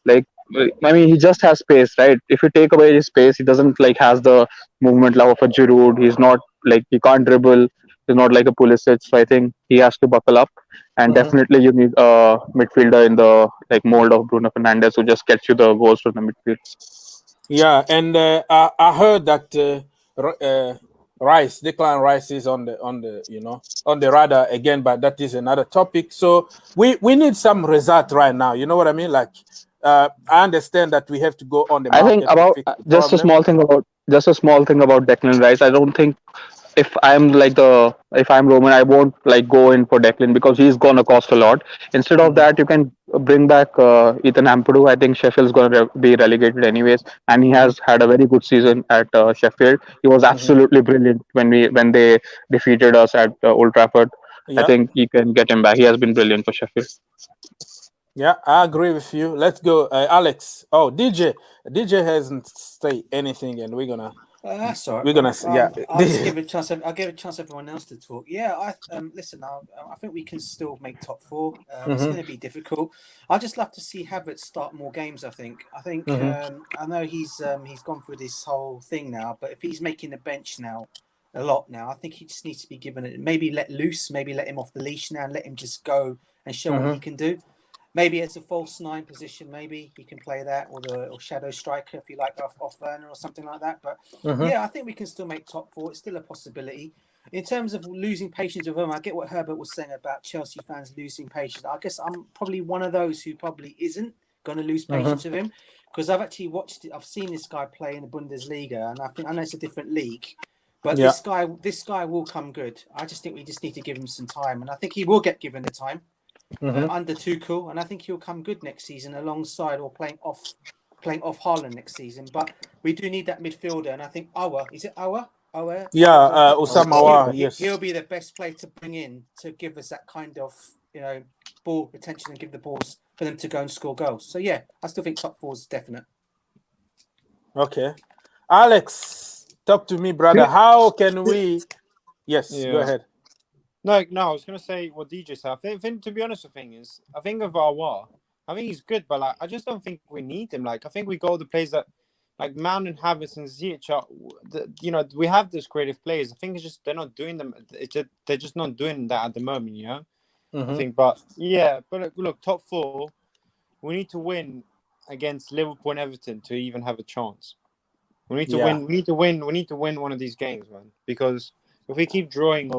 Like he just has space, right? If you take away his space, he doesn't like has the movement level of a Giroud. He's not like he can't dribble. He's not like a Pulisic. So I think he has to buckle up. And Mhm. definitely you need a midfielder in the like mold of Bruno Fernandes who just gets you the goals from the midfield. Yeah, and I heard that Declan Rice is on the on the radar again, but that is another topic. So we need some result right now. You know what I mean? Like I understand that we have to go on the I think market to about fix the problem. just a small thing about Declan Rice. I don't think if I'm Roman, I won't like go in for Declan because he's gonna cost a lot. Instead of Hmm. that, you can bring back Ethan Ampadu. I think Sheffield's gonna be relegated anyways, and he Hmm. has had a very good season at Sheffield. He was Hmm. absolutely brilliant when they defeated us at Old Trafford. I Yeah, think you can get him back. He has been brilliant for Sheffield. yeah, I agree with you. Let's go, Alex. Oh, DJ hasn't say anything, and That's all right, we're bro. gonna yeah. I'll just give a chance. I'll give a chance to everyone else to talk. Yeah, listen. I think we can still make top four. It's Hmm. going to be difficult. I'd just love to see Havertz start more games. I think. Hmm. I know he's gone through this whole thing now, but if he's making the bench now a lot now, I think he just needs to be given it. Maybe let loose. Maybe let him off the leash now and let him just go and show what Hmm. he can do. Maybe it's a false nine position. Maybe he can play that, or shadow striker if you like, off Werner or something like that. But Hmm. yeah, I think we can still make top four. It's still a possibility. In terms of losing patience with him, I get what Herbert was saying about Chelsea fans losing patience. I guess I'm probably one of those who probably isn't going to lose Hmm. patience with him because I've actually watched it. I've seen this guy play in the Bundesliga, and I know it's a different league. But Yeah. this guy will come good. I just think we just need to give him some time, and I think he will get given the time Hmm. under Tuchel, and I think he'll come good next season alongside or playing off Haaland next season. But we do need that midfielder, and I think is it Aouar? Yeah, Osamawa, He'll yes. be the best player to bring in to give us that kind of ball retention and give the balls for them to go and score goals. So yeah, I still think top 4 is definite. Okay. Alex, talk to me, brother. How can we... Yes, go ahead. No, I was gonna say what DJ said. I think to be honest, the thing is, I think of Aouar, I think he's good, but like, I just don't think we need him. Like, I think we got the players that, like Mount and Havertz and Ziyech, we have those creative players. I think it's just they're not doing them. They're just not doing that at the moment, you know. I think, but look, top 4, we need to win against Liverpool and Everton to even have a chance. We need to win. We need to win. We need to win one of these games, man. Because if we keep drawing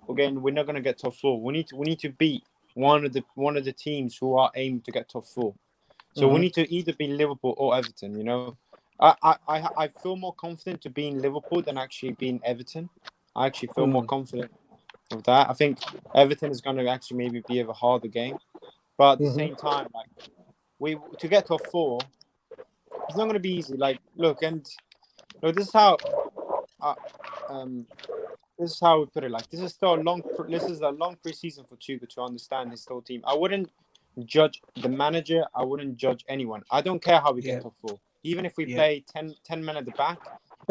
again, we're not going to get top 4. We need to beat one of the teams who are aiming to get top 4. So we need to either be Liverpool or Everton. You know, I feel more confident to be in Liverpool than actually being Everton. I actually feel more confident with that. I think Everton is going to actually maybe be a harder game, but at the same time, like to get top 4, it's not going to be easy. Like, look, this is how. This is how we put it. Like, this is a long preseason for Tuchel to understand his whole team. I wouldn't judge the manager. I wouldn't judge anyone. I don't care how we get top 4. Even if we play 10 men at the back,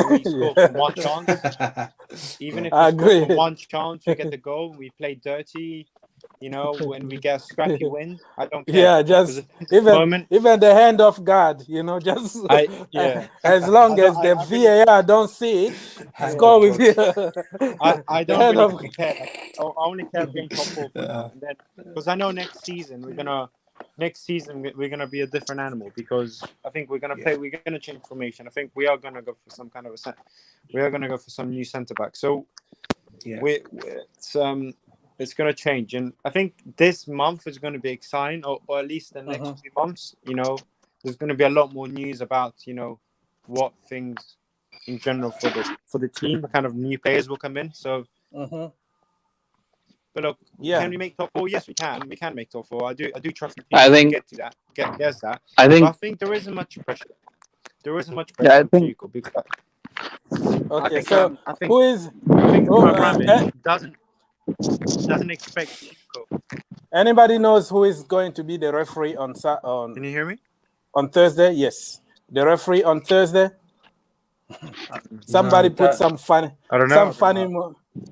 we score from one chance. Even if we score from one chance, we get the goal. We play dirty. You know, when we get a scrappy win, I don't care. Yeah, just even the hand of God, you know, just as long as the VAR don't see it, score with you. I don't really care. I only care being top 4 for now. And then, because I know next season we're gonna be a different animal, because I think we're gonna change formation. I think we are gonna go for some kind of some new centre back. So it's going to change. And I think this month is going to be exciting, or at least the next few months. You know, there's going to be a lot more news about, you know, what things in general for the team, what kind of new players will come in. So, but look, can we make top 4? Yes, we can. We can make top 4. I do trust the team. I think get to that. Guess that. I think there isn't much pressure. There isn't much pressure on Tuchel, because okay. I think who is? Doesn't expect Tuchel. Anybody knows who is going to be the referee on? Can you hear me? On Thursday, yes. The referee on Thursday. Somebody put some funny. I don't know.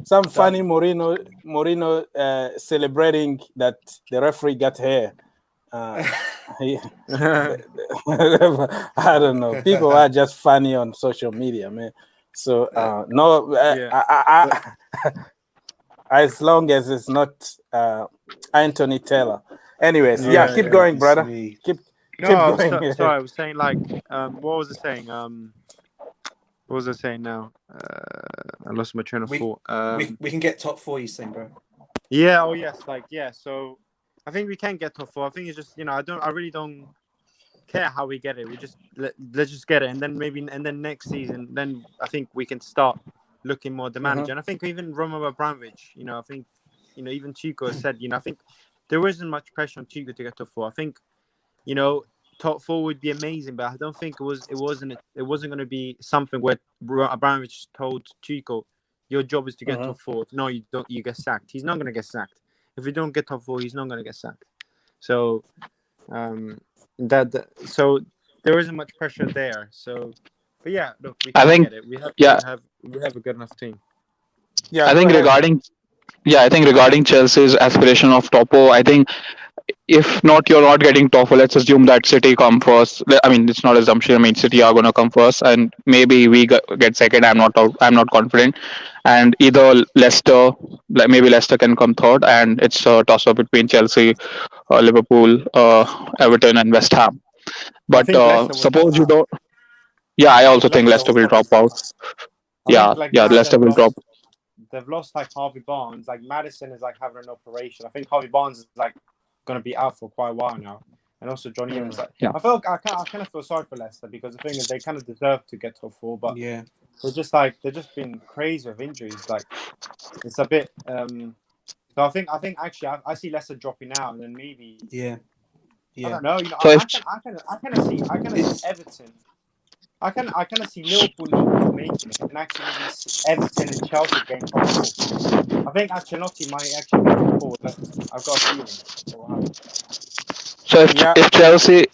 Some funny Mourinho celebrating that the referee got hair. I don't know. People are just funny on social media, man. So as long as it's not Anthony Taylor. Anyways, keep going, brother. Keep going. Sorry, I was saying, like, what was I saying? What was I saying now? I lost my train of thought. We can get top 4, you saying, bro? Yeah. Oh, yes. So I think we can get top 4. I think it's just, you know, I really don't care how we get it. We just let's just get it, and then next season, then I think we can start looking more at the manager. And I think even Roman Abramovich, you know, I think, you know, even Tuchel has said, you know, I think there isn't much pressure on Tuchel to get top 4. I think, you know, top 4 would be amazing, but I don't think it wasn't going to be something where Abramovich told Tuchel, your job is to get top 4. No, you don't. You get sacked. He's not going to get sacked. If you don't get top 4, he's not going to get sacked. So, so there isn't much pressure there. So. But yeah, look, we can get it. We have a good enough team. Yeah, I think regarding Chelsea's aspiration of top 4, I think if you're not getting top 4, let's assume that City come first. I mean, it's not assumption. I mean, City are going to come first, and maybe we get second. I'm not confident. And either maybe Leicester can come third, and it's a toss up between Chelsea, Liverpool, Everton, and West Ham. But suppose you don't. Yeah, I also think Leicester will drop out. Leicester will drop. They've lost like Harvey Barnes. Like Maddison is like having an operation. I think Harvey Barnes is like going to be out for quite a while now. And also Johnny Evans. I kind of feel sorry for Leicester, because the thing is they kind of deserve to get top 4, but they're just been crazy with injuries. Like it's a bit. So I think actually I see Leicester dropping out, and then maybe I don't know. You know, I kind of see Everton. I kind of see Liverpool not making it, and actually Everton and Chelsea getting top 4. I think Ancelotti might actually make it forward. I've got a feeling. So Yeah. if Chelsea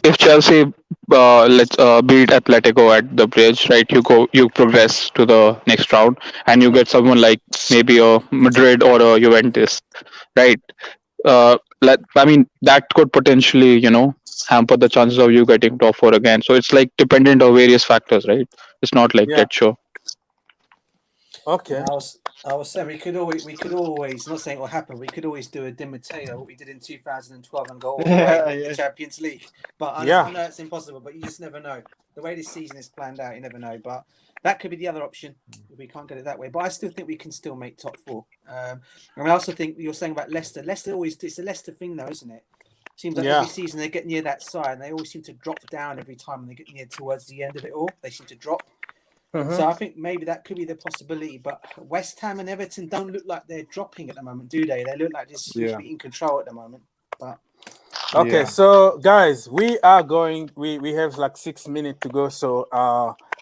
let's beat Atletico at the bridge, right? You progress to the next round, and you get someone like maybe a Madrid or a Juventus, right? I mean that could potentially hamper the chances of you getting top four again. So it's like dependent on various factors, right? It's not like Yeah. dead sure. Okay. I was saying we could always not saying it will happen. We could always do a Di Matteo, what we did in 2012, and go all the way and win the Champions League. But I Yeah. know it's impossible. But you just never know. The way this season is planned out, you never know. But that could be the other option if we can't get it that way. But I still think we can still make top four. And I also think you're saying about Leicester. Leicester always it's a Leicester thing though, isn't it? Seems like Yeah. every season they get near that side, and they always seem to drop down every time they get near towards the end of it all. They seem to drop. Mhm. So I think maybe that could be the possibility. But West Ham and Everton don't look like they're dropping at the moment, do they? They look like they seem to be in control at the moment. But Okay, so guys, we are going. We have like 6 minutes to go, so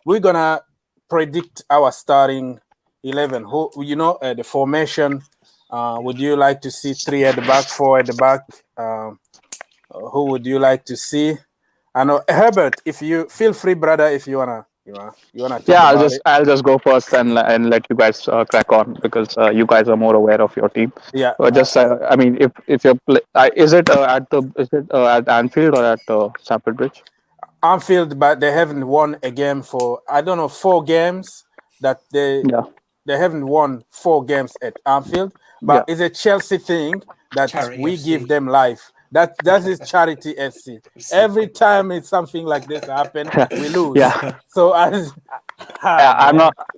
we're gonna predict our starting 11. Who the formation? Would you like to see 3 at the back, 4 at the back? Who would you like to see? I know Herbert. If you feel free, brother, if you wanna talk Yeah, about it. I'll just go first and let you guys crack on because you guys are more aware of your team. Yeah. Just I mean, if you're is it at Anfield or at Stamford Bridge? Anfield, but they haven't won a game for I don't know 4 games that Yeah, they haven't won 4 games at Anfield, yeah. but it's a Chelsea thing that Charity we give FC. them life. That is charity FC. Every time it's something like this happen, we lose. Yeah. So man.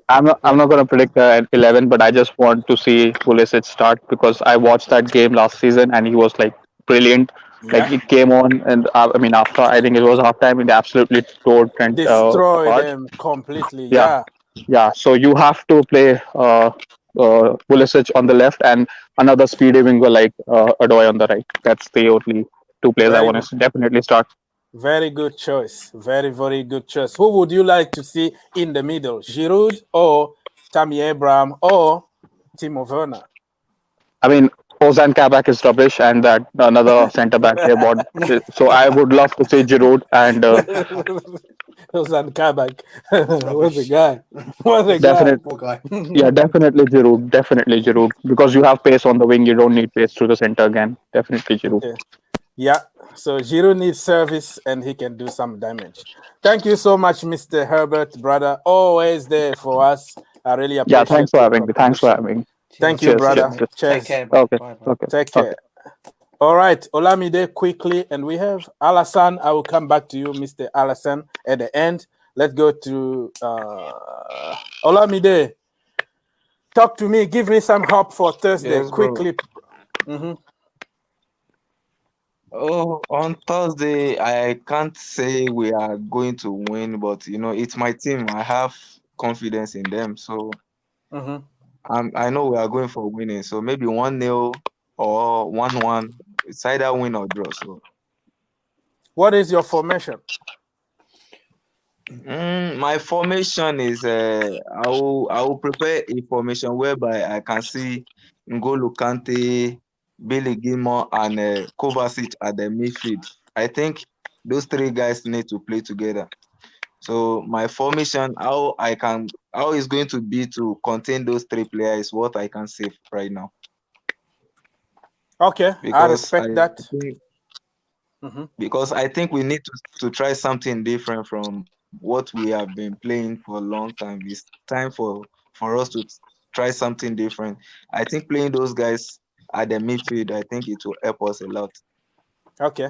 I'm not going to predict 11, but I just want to see Pulisic start because I watched that game last season and he was like brilliant. Like Yeah, it came on and I mean after I think it was halftime, it absolutely tore Trent destroy apart. them completely. Yeah, Yeah. yeah. So you have to play Pulisic on the left and another speedy winger like Adoy on the right. That's the only 2 players I Very want good. to definitely start. Very good choice. Very, very good choice. Who would you like to see in the middle? Giroud or Tammy Abraham or Timo Werner? I mean, Ozan Kabak is rubbish, and that another centre back they bought. So I would love to see Giroud and Ozan Kabak. What's the rubbish. guy? What's the guy? definite, Poor guy. yeah, definitely Giroud, because you have pace on the wing. You don't need pace through the centre again. Definitely Giroud. Okay. Yeah. So Giroud needs service and he can do some damage. Thank you so much, Mr. Herbert, brother. Always there for us. I really Yeah, appreciate thanks for your having me. Thanks for contribution. having me. Thank you, Cheers, brother. cheers. Take Cheers. care, bro. Okay, Bye, bye. okay, Take okay. care. All right, Olamide, quickly, and we have Alassane. I will come back to you, Mr. Alassane, at the end. Let's go to Olamide. Talk to me. Give me some hope for Thursday, Yes, bro. quickly. Mm-hmm. Oh, on Thursday, I can't say we are going to win, but it's my team. I have confidence in them, so Mm-hmm. I know we are going for winning. So maybe 1-0 or 1-1. It's either win or draw. So What is your formation? my formation is I will prepare a formation whereby I can see N'Golo Kante, Billy Gilmore, and Kovacic at the midfield. I think those 3 guys need to play together. So my formation, how it's going to be to contain those 3 players is what I can say right now. Okay, I Because respect that. Mm-hmm. because I think we need to try something different from what we have been playing for a long time. It's time for us to try something different. I think playing those guys at the midfield, I think it will help us a lot. Okay.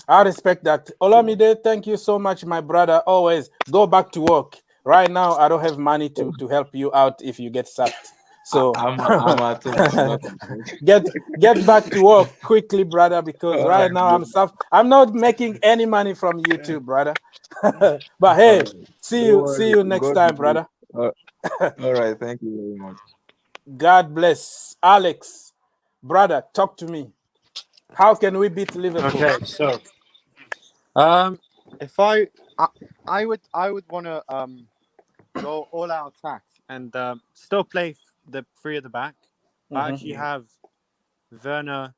I respect that. Olamide, thank you so much, my brother. Always go back to work. Right now, I don't have money to help you out if you get sacked. So I'm at home. get back to work quickly, brother, because All right right, now I'm not making any money from YouTube, brother. But hey, see you next time, brother. All right, thank you very much. God bless. Alex, brother, talk to me. How can we beat Liverpool? Okay, so if I would want to go all out attack and still play the 3 at the back, but actually have Werner,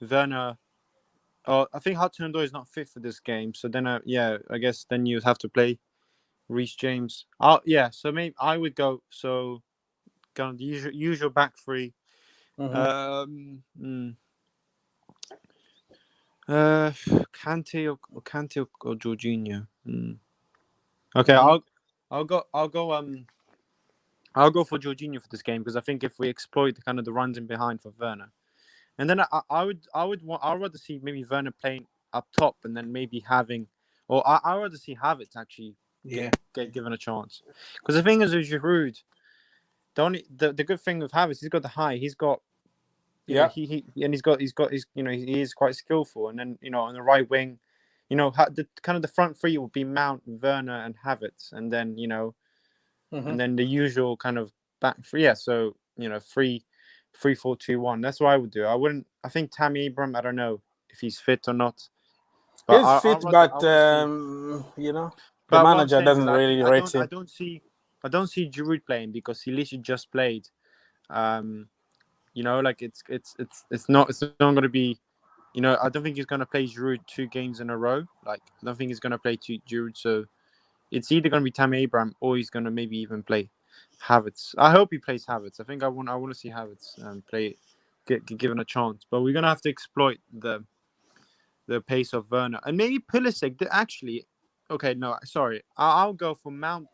Werner, I think Hudson-Odoi is not fit for this game. So then, I guess then you'd have to play Reece James. So maybe I would go. So kind of the usual back three. Mhm. Kante or Jorginho. Okay, Mhm. I'll go for Jorginho for this game because I think if we exploit the runs in behind for Werner, and then I'd rather see maybe Werner playing up top and then maybe having, or I'd rather see Havertz actually get given a chance because the thing is with Giroud, the good thing with Havertz, he's got the height, he's got. Yeah. He is quite skillful, and then on the right wing, the front three would be Mount, Werner, and Havertz, and then and then the usual kind of back three. Yeah, so 3-4-2-1. That's what I would do. I think Tammy Abraham. I don't know if he's fit or not, but He's fit, but the But what I'm manager saying is, doesn't really rate I him. don't see Giroud playing because he literally just played. It's not going to be. I don't think he's going to play Giroud 2 games in a row. Like, I don't think he's going to play Giroud. So it's either going to be Tammy Abraham or he's going to maybe even play Havertz. I hope he plays Havertz. I think I want to see Havertz play, get given a chance. But we're going to have to exploit the pace of Werner and maybe Pulisic. Actually, okay, no, sorry. I'll go for Mount.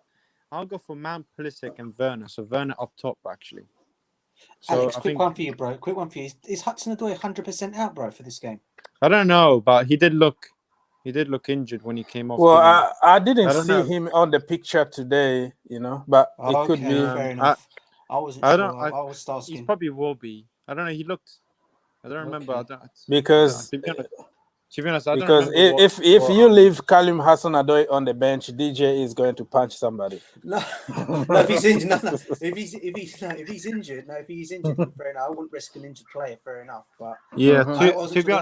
I'll go for Mount, Pulisic, and Werner. So Werner up top, actually. So Alex, quick one for you, bro. Quick one for you. Is Hudson-Odoi 100% out, bro, for this game? I don't know, but he did look injured when he came off. Well, I didn't I don't see know. him on the picture today, but it could be. Fair enough. I wasn't I sure. don't. I was asking. He probably will be. I don't know. He looked. I don't remember. Okay. Because to be honest, I don't because remember if you leave Callum Hudson-Odoi on the bench, DJ is going to punch somebody. No, if he's injured, if he's injured, fair enough. I wouldn't risk an injured player, fair enough. But yeah, to be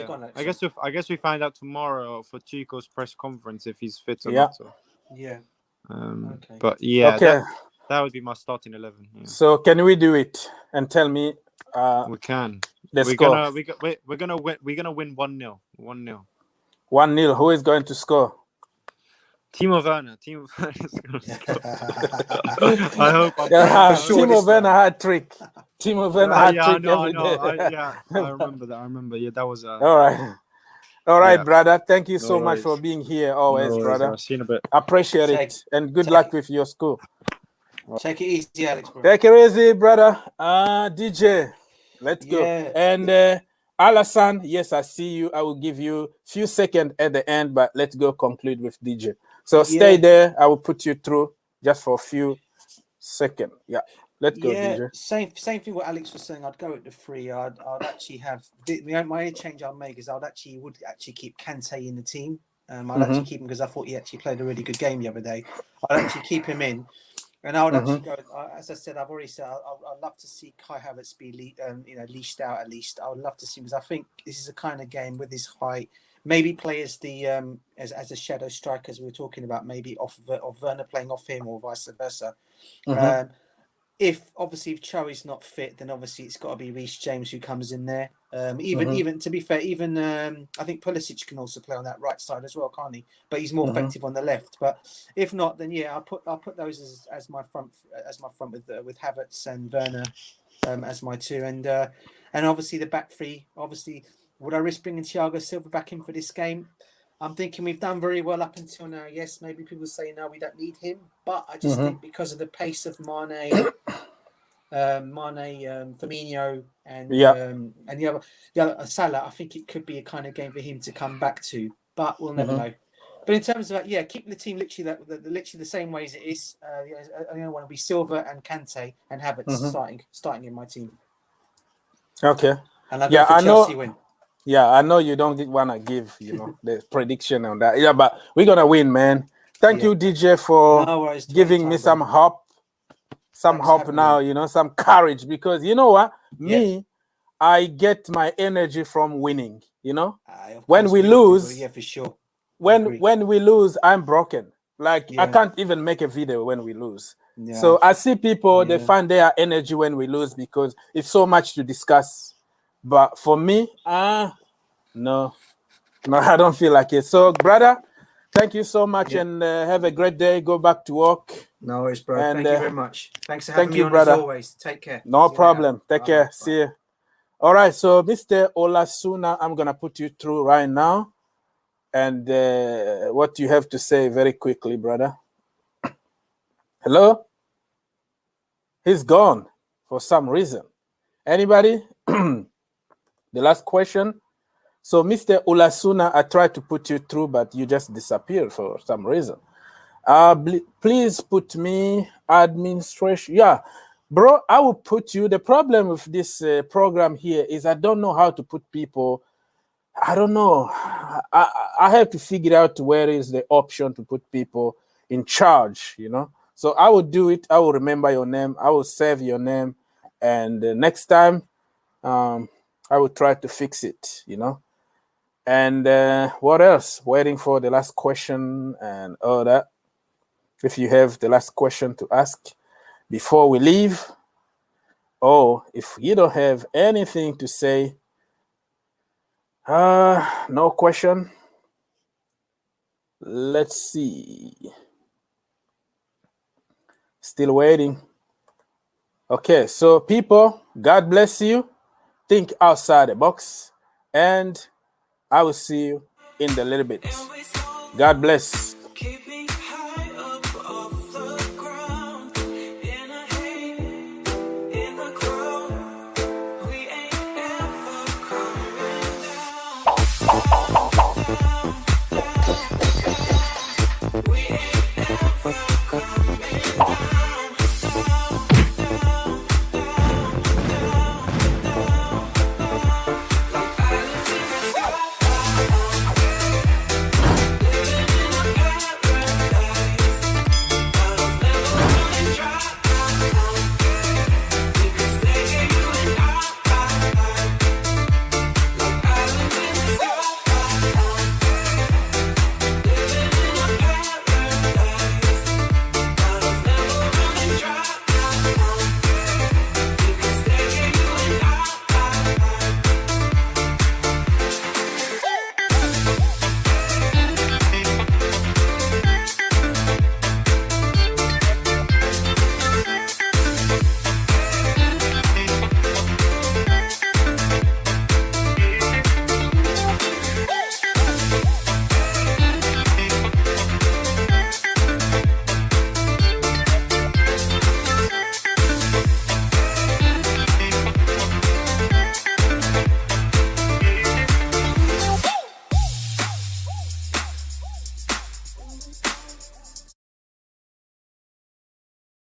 honest, I guess we find out tomorrow for Tuchel's press conference if he's fit or Yeah. not. So. Yeah. Okay. But yeah, okay. That would be my starting 11. Yeah. So can we do it and tell me? We can. The we're score. Gonna win. We're gonna win 1-0. 1-0. 1-0. Who is going to score? Timo Werner. Timo Werner. I hope. Timo Werner hat trick. Timo Werner hat trick every day. I remember that. I remember. Yeah, that was. All right, brother. Thank you so much for being here always, brother. See you in a bit. Appreciate it, and good luck with your school. Take it easy, Alex, bro. Take it easy, brother. DJ, let's go. And Alassane, yes, I see you. I will give you a few seconds at the end, but let's go conclude with DJ. So stay there. I will put you through just for a few seconds. Yeah, let's go, DJ. Same thing what Alex was saying. I'd go at the 3. I'd actually have my only change I'll make is would actually keep Kante in the team. I'd actually keep him because I thought he actually played a really good game the other day. I'd actually keep him in. And I would actually go, as I said, I've already said, I'd love to see Kai Havertz be, leashed out at least. I would love to see, because I think this is a kind of game with his height. Maybe play as as a shadow striker, as we were talking about, maybe of Werner playing off him or vice versa. If Cho is not fit, then obviously it's got to be Reece James who comes in there. Even to be fair, I think Pulisic can also play on that right side as well, can't he? But he's more effective on the left. But if not, then I'll put those as my front with Havertz and Werner as my 2, and obviously the back 3. Obviously, would I risk bringing Thiago Silva back in for this game? I'm thinking we've done very well up until now. Yes, maybe people say no, we don't need him, but I just think because of the pace of Mane, Firmino, and the other Salah, I think it could be a kind of game for him to come back to. But we'll never know. But in terms of keeping the team literally the same way as it is. I want to be Silva and Kante and Havertz starting in my team. Okay. And I go for Chelsea win. Yeah, I know you don't want to give, the prediction on that. Yeah, but we're going to win, man. Thank you, DJ, for giving me some hope. Some hope now, some courage. Because you know what? Me, I get my energy from winning, When we lose, for sure. When we lose, I'm broken. Like, I can't even make a video when we lose. Yeah. So I see people, they find their energy when we lose because it's so much to discuss. But for me, No, I don't feel like it. So, brother, thank you so much, Yeah. and have a great day. Go back to work. No worries, bro. And, Thank you very much. Thanks for having thank me you, on brother. as always. Take care. No See you problem. later. Take Bye-bye. care. Bye. See you. All right. So, Mr. Olasuna, I'm gonna put you through right now, and what you have to say very quickly, brother. Hello. He's gone for some reason. Anybody? The last question. So, Mr. Olasuna, I tried to put you through, but you just disappeared for some reason. Please put me administration. Yeah, bro, I will put you. The problem with this program here is I don't know how to put people. I don't know. I have to figure out where is the option to put people in charge, you know. So I will do it. I will remember your name. I will save your name. And next time, I will try to fix it, you know. And what else? Waiting for the last question and all that. If you have the last question to ask before we leave, or if you don't have anything to say, no question. Let's see. Still waiting. Okay, so people, God bless you. Think outside the box, and I will see you in a little bit. God bless. We ain't ever coming down.